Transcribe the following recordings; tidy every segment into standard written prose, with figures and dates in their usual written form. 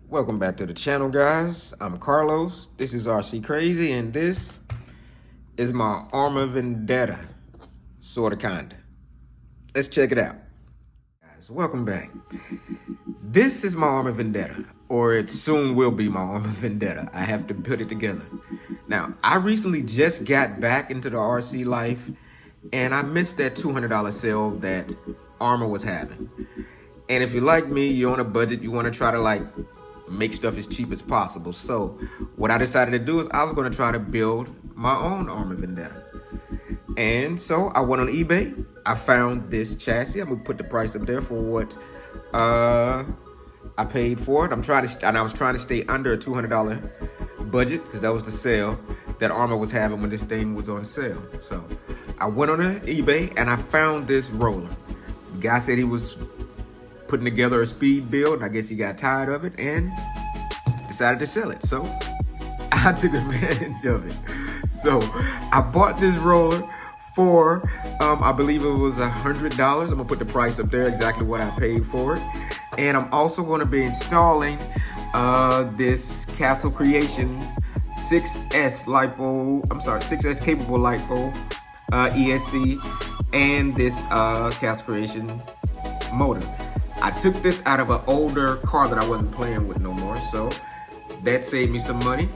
Welcome back to the channel, guys. I'm Carlos. This is RC Crazy, and this is my Arrma Vendetta, sorta kinda. Let's check it out. Guys, welcome back. This is my Arrma Vendetta, or it soon will be my Arrma Vendetta. I have to put it together. Now, I recently just got back into the RC life, and I missed that $200 sale that Arrma was having. And if you're like me, you're on a budget, you want to try to make stuff as cheap as possible. So what I decided to do is I was going to try to build my own Arrma Vendetta. And so I went on eBay. I found this chassis. I'm gonna put the price up there for what I paid for it. I was trying to stay under a $200 budget because that was the sale that Arrma was having when this thing was on sale. So I went on eBay and I found this roller. The guy said he was putting together a speed build, and I guess he got tired of it and decided to sell it. So I took advantage of it. So I bought this roller for, I believe it was $100. I'm gonna put the price up there, exactly what I paid for it. And I'm also gonna be installing this Castle Creation 6S capable LiPo ESC and this Castle Creation motor. I took this out of an older car that I wasn't playing with no more, so that saved me some money.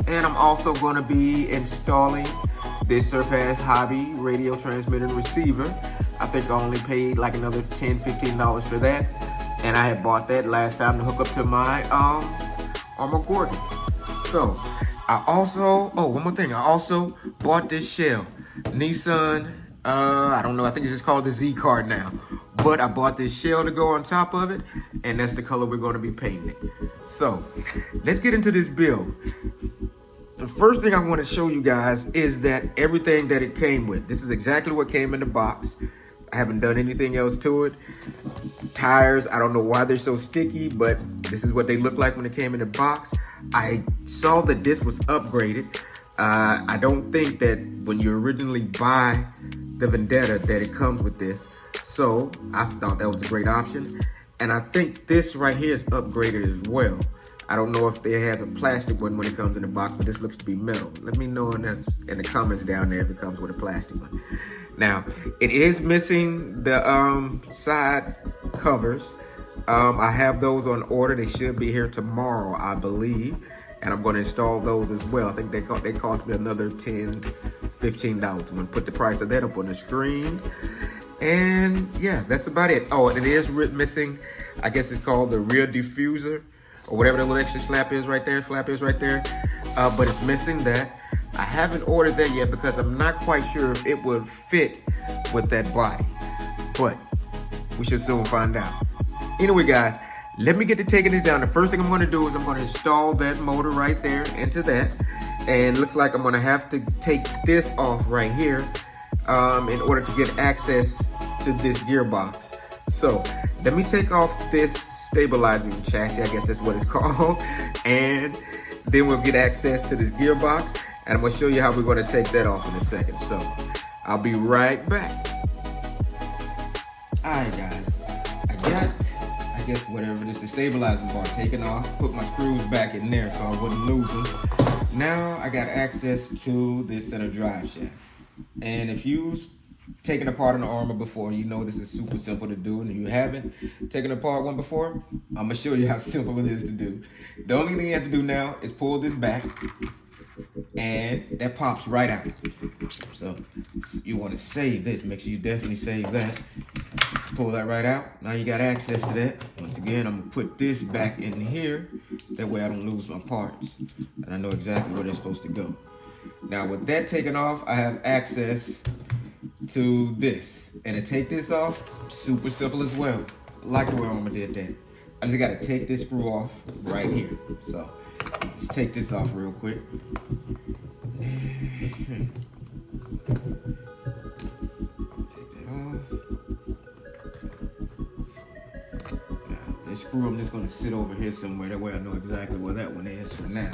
And I'm also going to be installing this Surpass Hobby radio transmitter and receiver. I think I only paid like another $10, $15 for that. And I had bought that last time to hook up to my Arrma Gordon. So I also, one more thing. I also bought this shell. Nissan, I don't know, I think it's just called the Z card now. But I bought this shell to go on top of it, and that's the color we're going to be painting. So let's get into this build. The first thing I want to show you guys is that everything that it came with. This is exactly what came in the box. I haven't done anything else to it. Tires, I don't know why they're so sticky, but this is what they look like when it came in the box. I saw that this was upgraded. I don't think that when you originally buy the Vendetta that it comes with this. So I thought that was a great option. And I think this right here is upgraded as well. I don't know if it has a plastic one when it comes in the box, but this looks to be metal. Let me know in the comments down there if it comes with a plastic one. Now, it is missing the side covers. I have those on order. They should be here tomorrow, I believe. And I'm going to install those as well. I think they cost me another $10, $15. I'm going to put the price of that up on the screen. And yeah, that's about it. Oh, and it is missing, I guess it's called the rear diffuser or whatever the little extra flap is right there. But it's missing that. I haven't ordered that yet because I'm not quite sure if it would fit with that body. But we should soon find out. Anyway, guys, let me get to taking this down. The first thing I'm going to do is I'm going to install that motor right there into that. And looks like I'm going to have to take this off right here in order to get access to this gearbox. So let me take off this stabilizing chassis, I guess that's what it's called, and then we'll get access to this gearbox, and I'm going to show you how we're going to take that off in a second. So I'll be right back. Alright guys, I guess whatever this is, stabilizing bar taken off, put my screws back in there so I wouldn't lose them. Now I got access to this center drive shaft. And if you've taken apart an Arrma before, you know this is super simple to do. And if you haven't taken apart one before, I'm gonna show you how simple it is to do. The only thing you have to do now is pull this back, and that pops right out. So you want to save this. Make sure you definitely save that. Pull that right out. Now you got access to that. Once again, I'm gonna put this back in here. That way I don't lose my parts, and I know exactly where they're supposed to go. Now with that taken off, I have access to this. And to take this off, super simple as well. I like the way Arrma did that. I just gotta take this screw off right here. So let's take this off real quick. Take that off. Now this screw I'm just gonna sit over here somewhere. That way I know exactly where that one is for now.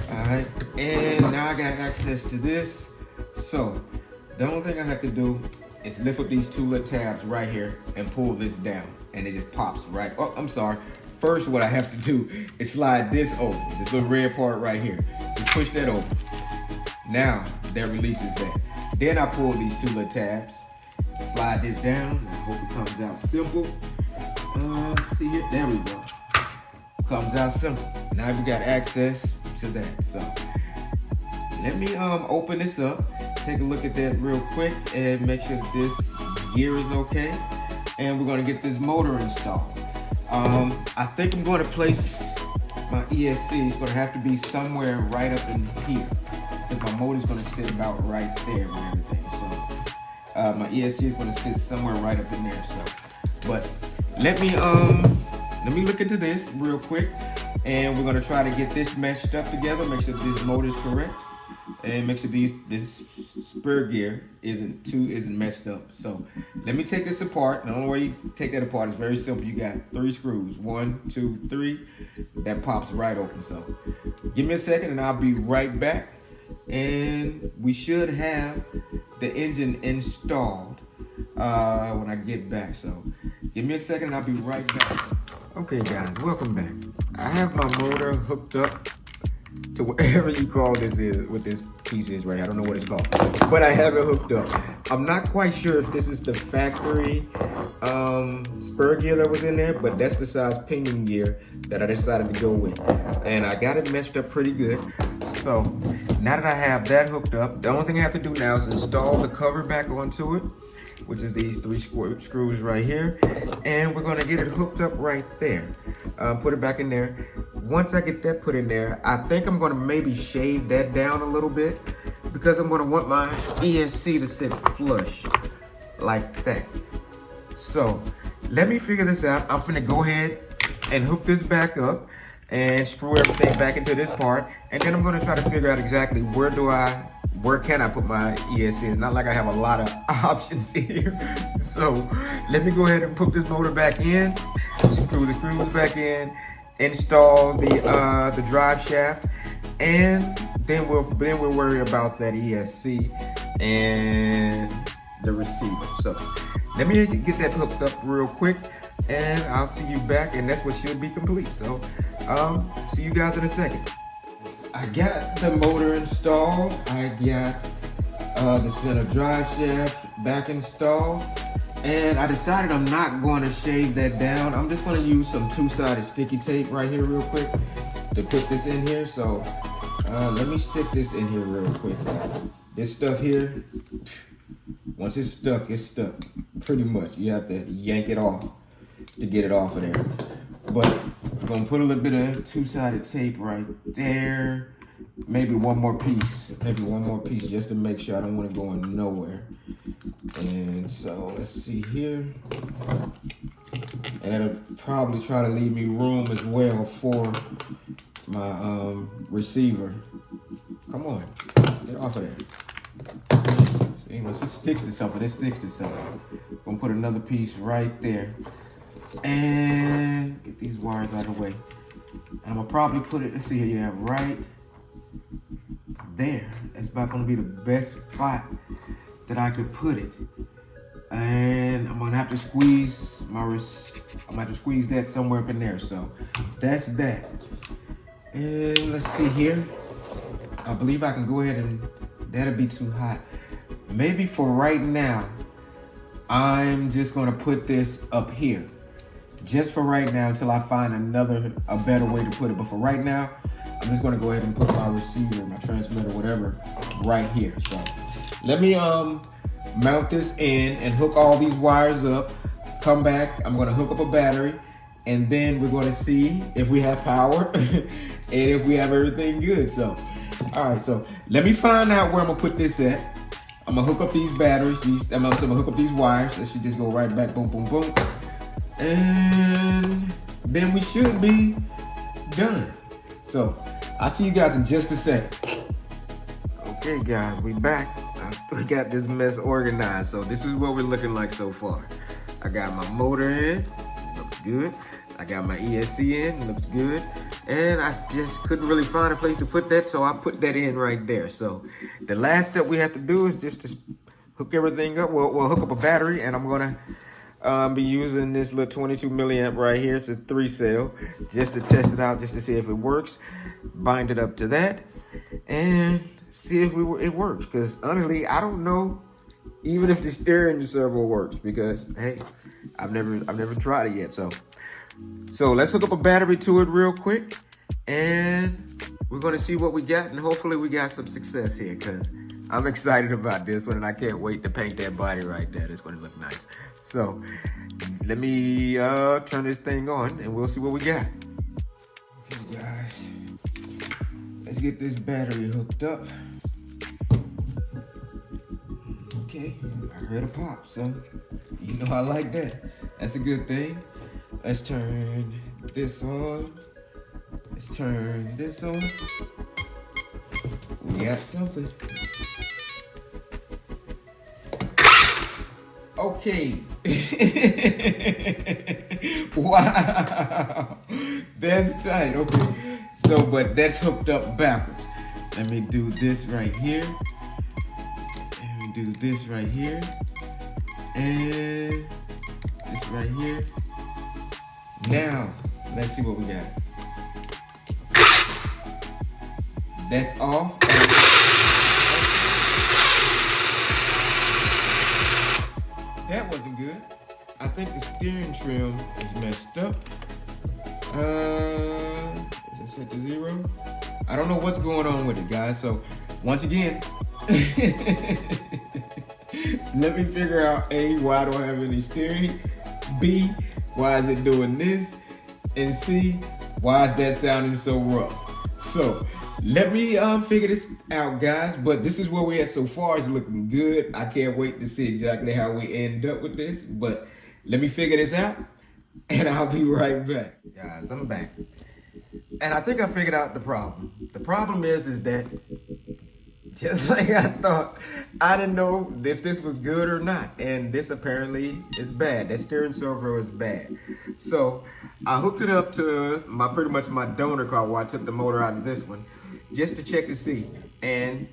Alright, and now I got access to this. So the only thing I have to do is lift up these two little tabs right here and pull this down, and it just pops right. Oh, I'm sorry. first what I have to do is slide this over, this little red part right here. Just push that over. Now, that releases that. Then I pull these two little tabs, slide this down. I hope it comes out simple. Let's see it, there we go. Comes out simple. Now we got access to that. So let me open this up, take a look at that real quick and make sure that this gear is okay. And we're gonna get this motor installed. I think I'm gonna place my ESC. It's gonna have to be somewhere right up in here, because my motor's gonna sit about right there and everything. So my ESC is gonna sit somewhere right up in there. So, but let me look into this real quick, and we're gonna try to get this meshed up together. Make sure this motor is correct, and make sure this spur gear isn't messed up. So let me take this apart. The only way you take that apart is very simple. You got 3 screws, 1, 2, 3. That pops right open. So give me a second, and I'll be right back. And we should have the engine installed when I get back. So give me a second, and I'll be right back. Okay, guys, welcome back. I have my motor hooked up to whatever you call this is, what this piece is, right? I don't know what it's called, but I have it hooked up. I'm not quite sure if this is the factory spur gear that was in there, but that's the size pinion gear that I decided to go with. And I got it meshed up pretty good. So now that I have that hooked up, the only thing I have to do now is install the cover back onto it, which is these 3 screws right here. And we're gonna get it hooked up right there. Put it back in there. Once I get that put in there, I think I'm gonna maybe shave that down a little bit, because I'm gonna want my ESC to sit flush like that. So let me figure this out. I'm finna go ahead and hook this back up and screw everything back into this part. And then I'm gonna try to figure out exactly where can I put my ESC. It's not like I have a lot of options here. So let me go ahead and put this motor back in, screw the screws back in, install the drive shaft, and then we'll worry about that ESC and the receiver. So let me get that hooked up real quick, and I'll see you back, and that's what should be complete. So see you guys in a second. I got the motor installed. I got the center drive shaft back installed. And I decided I'm not going to shave that down. I'm just going to use some 2-sided sticky tape right here real quick to put this in here. So let me stick this in here real quick. This stuff here, once it's stuck pretty much. You have to yank it off to get it off of there. But I'm going to put a little bit of 2-sided tape right there. Maybe one more piece just to make sure I don't want it going nowhere. And so let's see here. And it'll probably try to leave me room as well for my receiver. Come on, get off of there. See, once it sticks to something, I'm gonna put another piece right there. And get these wires out of the way. And I'm gonna probably put it, let's see here, yeah, right there. That's about gonna be the best spot that I could put it. And I'm gonna have to squeeze that somewhere up in there. So that's that. And let's see here. I believe I can go ahead and, that'll be too hot. Maybe for right now, I'm just gonna put this up here. Just for right now, until I find a better way to put it. But for right now, I'm just gonna go ahead and put my receiver, my transmitter, whatever, right here. So let me mount this in and hook all these wires up. Come back, I'm gonna hook up a battery, and then we're gonna see if we have power and if we have everything good. So, all right, so let me find out where I'm gonna put this at. I'm gonna hook up these batteries, I'm gonna hook up these wires. That should just go right back, boom, boom, boom. And then we should be done. So I'll see you guys in just a second. Okay guys, we back. We got this mess organized. So this is what we're looking like so far. I got my motor in, looks good. I got my ESC in, looks good. And I just couldn't really find a place to put that, so I put that in right there. So the last step we have to do is just to hook everything up. We'll hook up a battery, and I'm gonna be using this little 22 milliamp right here. It's a 3-cell, just to test it out, just to see if it works. Bind it up to that and see if it works. Because honestly, I don't know even if the steering servo works, because hey, I've never tried it yet. So let's hook up a battery to it real quick, and we're gonna see what we got, and hopefully we got some success here, because I'm excited about this one, and I can't wait to paint that body right there. It's gonna look nice. So let me turn this thing on, and we'll see what we got. Okay, guys, let's get this battery hooked up. Okay, I heard a pop, so you know I like that. That's a good thing. Let's turn this on. Let's turn this on. We got something. Okay. Wow. That's tight. Okay. So, but that's hooked up backwards. Let me do this right here. Let me do this right here. And this right here. Now, let's see what we got. That's off. That wasn't good. I think the steering trim is messed up. Is it set to 0? I don't know what's going on with it, guys. So, once again, let me figure out A, why I don't have any steering. B, why is it doing this? And C, why is that sounding so rough? So, let me figure this out, guys. But this is where we're at so far. It's looking good. I can't wait to see exactly how we end up with this. But let me figure this out, and I'll be right back. Guys, I'm back. And I think I figured out the problem. The problem is that, just like I thought, I didn't know if this was good or not. And this apparently is bad. That steering servo is bad. So I hooked it up to pretty much my donor car, where I took the motor out of this one, just to check to see. And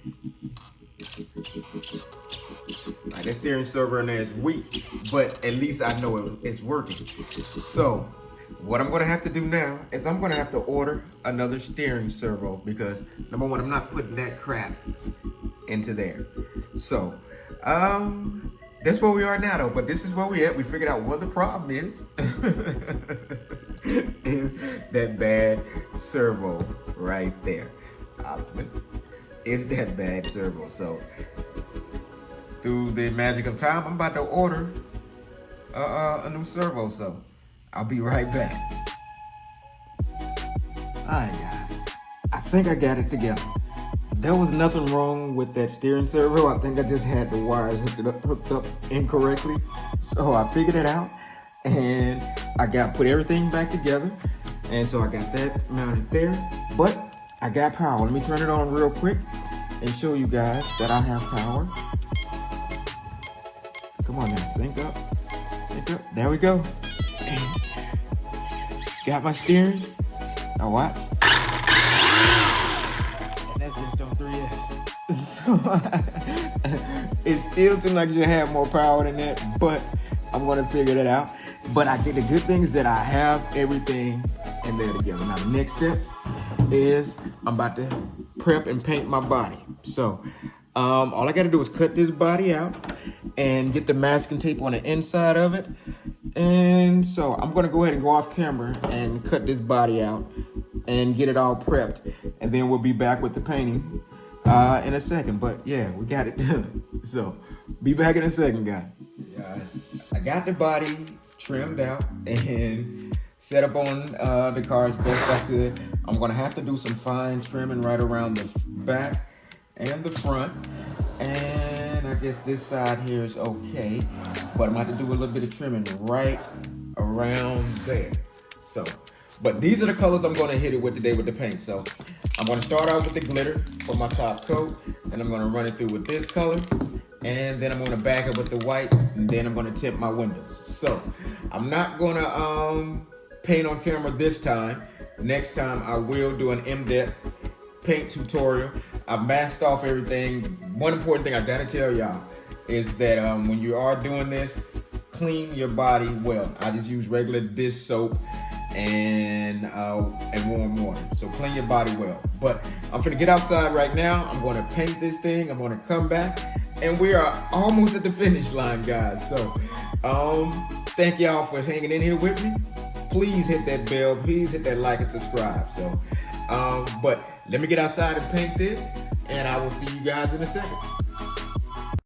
like, that steering servo in there is weak, but at least I know it's working. So what I'm gonna have to do now is I'm gonna have to order another steering servo, because number one, I'm not putting that crap into there. So that's where we are now, though. But this is where we at. We figured out what the problem is. Is that bad servo right there. It's that bad servo. So through the magic of time, I'm about to order a new servo. So I'll be right back. Alright, guys, I think I got it together. There was nothing wrong with that steering servo. I think I just had the wires hooked up incorrectly. So I figured it out, and I put everything back together. And so I got that mounted there, but I got power. Let me turn it on real quick and show you guys that I have power. Come on now, sync up. Sync up. There we go. Got my steering. Now watch. And that's just on 3S. So it still seems like you should have more power than that, but I'm gonna figure that out. But I think the good thing is that I have everything in there together. Now the next step is I'm about to prep and paint my body. So all I gotta do is cut this body out and get the masking tape on the inside of it. And so I'm gonna go ahead and go off camera and cut this body out and get it all prepped. And then we'll be back with the painting in a second. But yeah, we got it done. So be back in a second, guys. I got the body trimmed out and set up on the car as best I could. I'm gonna have to do some fine trimming right around the back and the front. And I guess this side here is okay, but I'm gonna have to do a little bit of trimming right around there. So, but these are the colors I'm gonna hit it with today with the paint. So I'm gonna start out with the glitter for my top coat, and I'm gonna run it through with this color, and then I'm gonna back it with the white, and then I'm gonna tint my windows. So I'm not gonna paint on camera this time. Next time I will do an in-depth paint tutorial. I've masked off everything. One important thing I gotta tell y'all is that when you are doing this, clean your body well. I just use regular dish soap and warm water. So clean your body well. But I'm gonna get outside right now. I'm gonna paint this thing. I'm gonna come back, and we are almost at the finish line, guys. So thank y'all for hanging in here with me. Please hit that bell. Please hit that like and subscribe. So, but let me get outside and paint this, and I will see you guys in a second.